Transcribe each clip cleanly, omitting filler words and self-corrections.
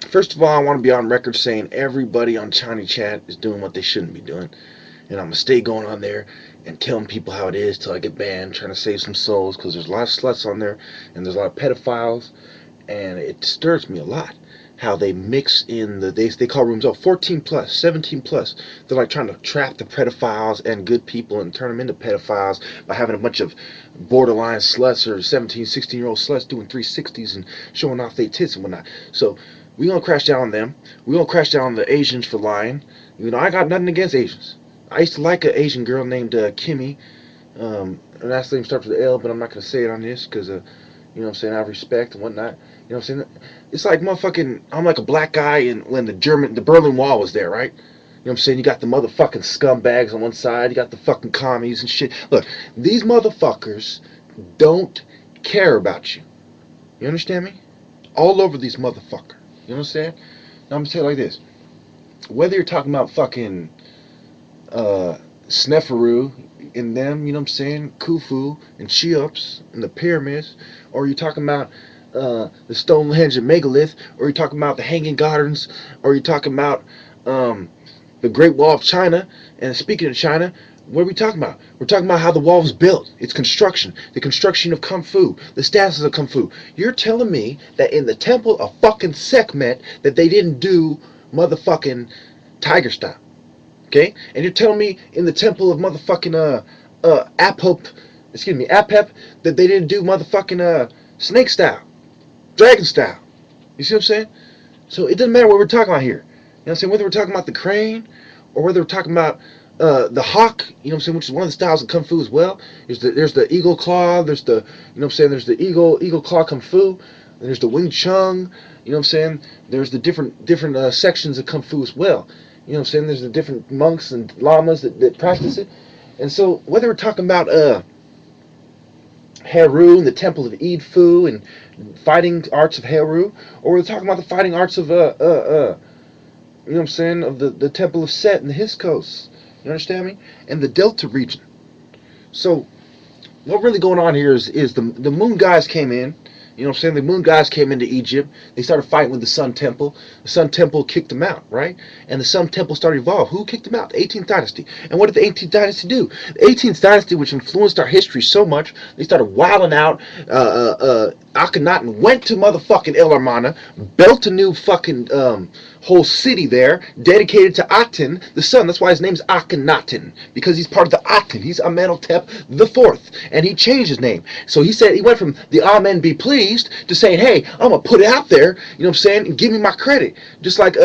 First of all, I want to be on record saying everybody on Chinese chat is doing what they shouldn't be doing. And I'm going to stay going on there and telling people how it is till I get banned, trying to save some souls, because there's a lot of sluts on there, and there's a lot of pedophiles, and it disturbs me a lot how they mix in they call rooms 14 plus, 17 plus. They're like trying to trap the pedophiles and good people and turn them into pedophiles by having a bunch of borderline sluts or 17, 16-year-old sluts doing 360s and showing off their tits and whatnot. So we gonna crash down on them. We gonna crash down on the Asians for lying. You know, I got nothing against Asians. I used to like an Asian girl named Kimmy. Her last name starts with L, but I'm not gonna say it on this because you know what I'm saying, I have respect and whatnot. You know what I'm saying? It's like motherfucking, I'm like a black guy when the Berlin Wall was there, right? You know what I'm saying? You got the motherfucking scumbags on one side, you got the fucking commies and shit. Look, these motherfuckers don't care about you. You understand me? All over these motherfuckers. You know what I'm saying? Now I'm gonna tell you like this. Whether you're talking about fucking Sneferu and them, you know what I'm saying, Khufu and Cheops and the pyramids, or you're talking about the Stonehenge and Megalith, or you're talking about the Hanging Gardens, or you're talking about the Great Wall of China. And speaking of China, what are we talking about? We're talking about how the wall was built, its construction, the construction of Kung Fu, the statuses of Kung Fu. You're telling me that in the temple of fucking Sekhmet that they didn't do motherfucking tiger style, okay? And you're telling me in the temple of motherfucking Apep that they didn't do motherfucking snake style, dragon style. You see what I'm saying? So it doesn't matter what we're talking about here. You know what I'm saying? Whether we're talking about the crane or whether we're talking about the hawk, you know what I'm saying, which is one of the styles of Kung Fu as well. There's the eagle claw, there's the, you know what I'm saying, there's the eagle claw Kung Fu, there's the Wing Chun, you know what I'm saying, there's the different sections of Kung Fu as well. You know what I'm saying, there's the different monks and lamas that practice it. And so whether we're talking about Heru and the temple of Idfu and fighting arts of Heru, or we're talking about the fighting arts of you know what I'm saying, of the temple of Set and the His Coast. You understand me? And the Delta region. So what really going on here is the moon guys came in. You know what I'm saying? The moon guys came into Egypt. They started fighting with the Sun Temple. The Sun Temple kicked them out, right? And the Sun Temple started to evolve. Who kicked them out? The 18th dynasty. And what did the 18th dynasty do? The 18th dynasty, which influenced our history so much, they started wilding out. Akhenaten went to motherfucking El Armana, built a new fucking whole city there, dedicated to Aten, the sun. That's why his name's Akhenaten, because he's part of the Aten. He's Amenhotep the Fourth, and he changed his name. So he said he went from the Amen be pleased to saying, hey, I'm gonna put it out there, you know what I'm saying, and give me my credit. Just like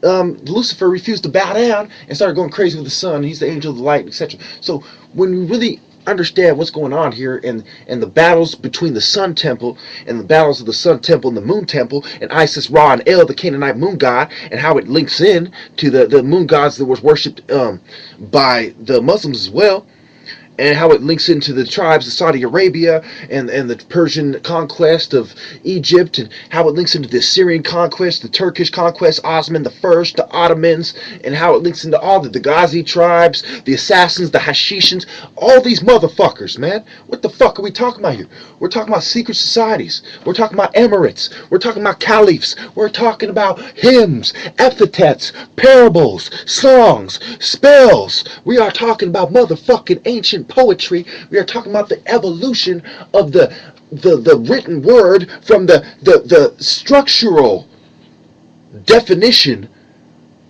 Lucifer refused to bow down and started going crazy with the sun. He's the angel of the light, etc. So when we really understand what's going on here and the battles between the Sun Temple and the battles of the Sun Temple and the Moon Temple and Isis, Ra, and El, the Canaanite moon god, and how it links in to the moon gods that was worshipped by the Muslims as well, and how it links into the tribes of Saudi Arabia and the Persian conquest of Egypt, and how it links into the Assyrian conquest, the Turkish conquest, Osman the First, the Ottomans, and how it links into all the Ghazi tribes, the Assassins, the Hashishans, all these motherfuckers, man. What the fuck are we talking about here? We're talking about secret societies. We're talking about emirates. We're talking about caliphs. We're talking about hymns, epithets, parables, songs, spells. We are talking about motherfucking ancient poetry. We are talking about the evolution of the written word from the structural definition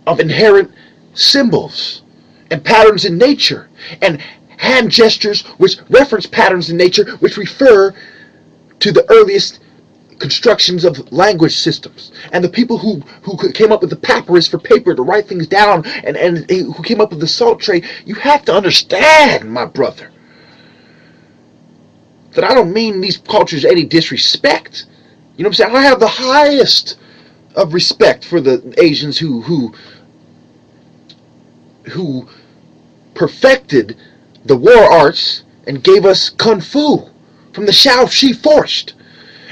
of inherent symbols and patterns in nature, and hand gestures which reference patterns in nature which refer to the earliest constructions of language systems, and the people who came up with the papyrus for paper to write things down, and who came up with the salt tray. You have to understand, my brother, that I don't mean these cultures any disrespect. You know what I'm saying? I have the highest of respect for the Asians who perfected the war arts and gave us Kung Fu from the Shaoxi forest.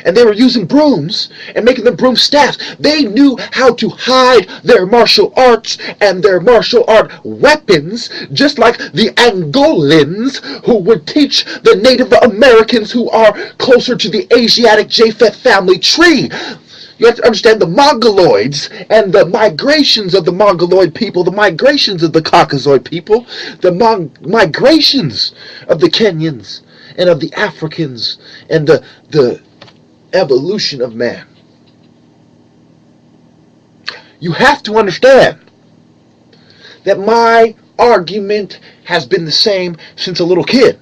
And they were using brooms and making them broom staffs. They knew how to hide their martial arts and their martial art weapons, just like the Angolans who would teach the Native Americans who are closer to the Asiatic Japheth family tree. You have to understand the Mongoloids and the migrations of the Mongoloid people, the migrations of the Caucasoid people, the migrations of the Kenyans and of the Africans, and the evolution of man. You have to understand that my argument has been the same since a little kid.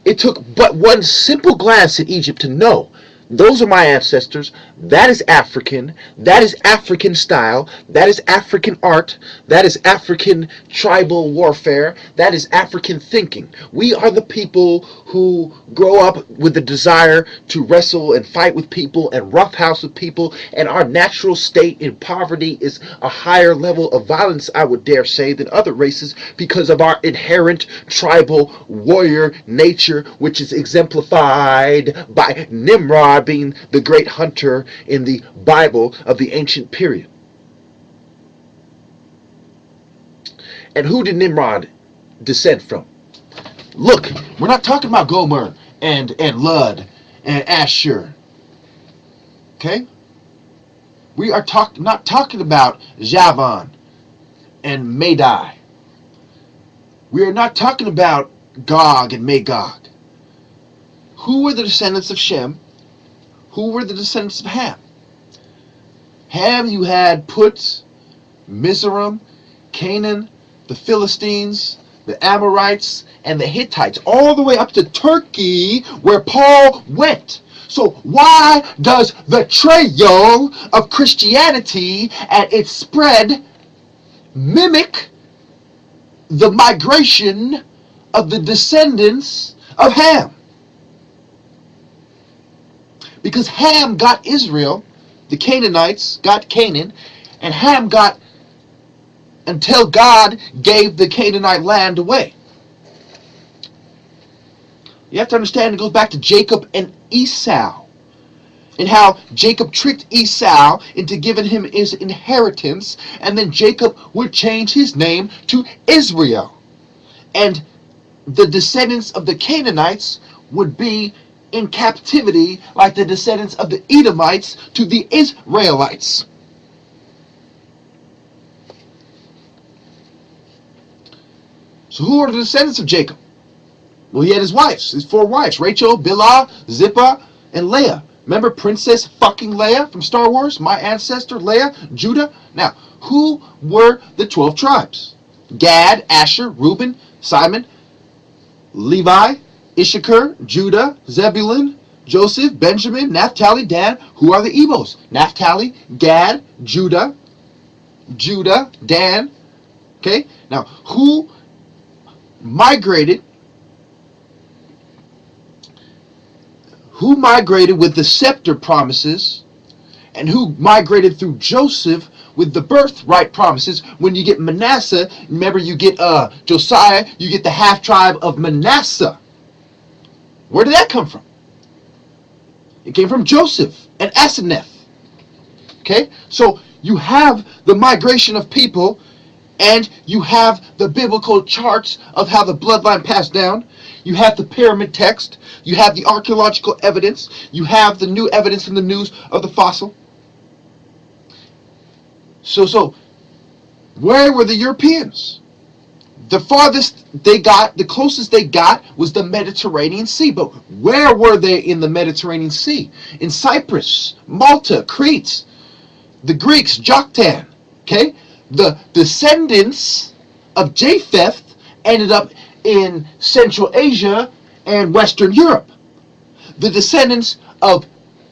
It took but one simple glance at Egypt to know those are my ancestors. That is African. That is African style. That is African art. That is African tribal warfare. That is African thinking. We are the people who grow up with the desire to wrestle and fight with people and roughhouse with people, and our natural state in poverty is a higher level of violence, I would dare say, than other races because of our inherent tribal warrior nature, which is exemplified by Nimrod being the great hunter in the Bible of the ancient period. And who did Nimrod descend from? Look, we're not talking about Gomer and Lud and Ashur. Okay? We are not talking about Javan and Madai. We are not talking about Gog and Magog. Who were the descendants of Shem? Who were the descendants of Ham? Ham, you had Put, Mizraim, Canaan, the Philistines, the Amorites, and the Hittites, all the way up to Turkey, where Paul went. So why does the trail of Christianity and its spread mimic the migration of the descendants of Ham? Because Ham got Israel, the Canaanites got Canaan, and Ham got until God gave the Canaanite land away. You have to understand it goes back to Jacob and Esau, and how Jacob tricked Esau into giving him his inheritance, and then Jacob would change his name to Israel. And the descendants of the Canaanites would be in captivity like the descendants of the Edomites to the Israelites. So who are the descendants of Jacob? Well, he had his wives, his 4 wives, Rachel, Bilhah, Zilpah, and Leah. Remember Princess fucking Leia from Star Wars? My ancestor, Leia, Judah? Now, who were the 12 tribes? Gad, Asher, Reuben, Simon, Levi, Issachar, Judah, Zebulun, Joseph, Benjamin, Naphtali, Dan. Who are the Ebos? Naphtali, Gad, Judah, Dan. Okay? Now, who migrated with the scepter promises, and who migrated through Joseph with the birthright promises? When you get Manasseh, remember you get Josiah, you get the half tribe of Manasseh. Where did that come from? It came from Joseph and Aseneth. Okay? So you have the migration of people, and you have the biblical charts of how the bloodline passed down. You have the pyramid text. You have the archaeological evidence. You have the new evidence in the news of the fossil. So where were the Europeans? The farthest they got, the closest they got was the Mediterranean Sea. But where were they in the Mediterranean Sea? In Cyprus, Malta, Crete, the Greeks, Joktan. Okay? The descendants of Japheth ended up in Central Asia and Western Europe. The descendants of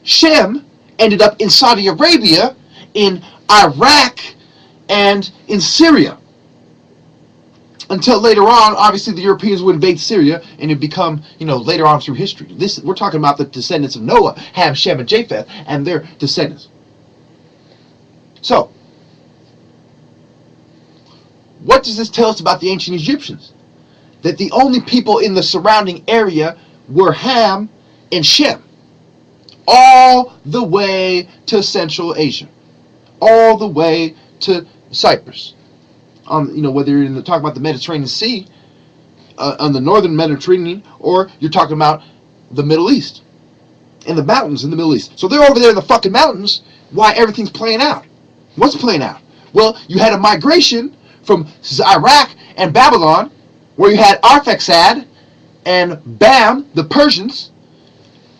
Shem ended up in Saudi Arabia, in Iraq, and in Syria. Until later on, obviously, the Europeans would invade Syria, and it become, later on through history. We're talking about the descendants of Noah, Ham, Shem, and Japheth, and their descendants. So, what does this tell us about the ancient Egyptians? That the only people in the surrounding area were Ham and Shem, all the way to Central Asia, all the way to Cyprus. Whether you're talking about the Mediterranean Sea, on the northern Mediterranean, or you're talking about the Middle East and the mountains in the Middle East. So they're over there in the fucking mountains, why everything's playing out. What's playing out? Well, you had a migration from Iraq and Babylon, where you had Arphaxad and Bam, the Persians,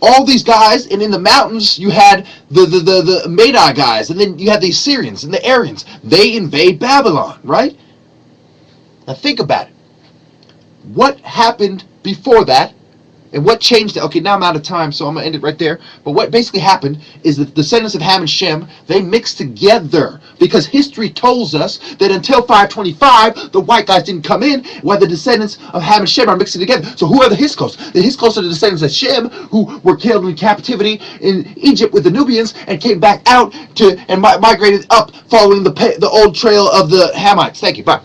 all these guys, and in the mountains you had the Madai guys, and then you had the Assyrians and the Aryans. They invade Babylon, right? Now think about it. What happened before that? And what changed it? Okay, now I'm out of time, so I'm going to end it right there. But what basically happened is that the descendants of Ham and Shem, they mixed together. Because history tells us that until 525, the white guys didn't come in, while the descendants of Ham and Shem are mixing together. So who are the Hyksos? The Hyksos are the descendants of Shem, who were killed in captivity in Egypt with the Nubians, and came back out to and migrated up following the old trail of the Hamites. Thank you. Bye.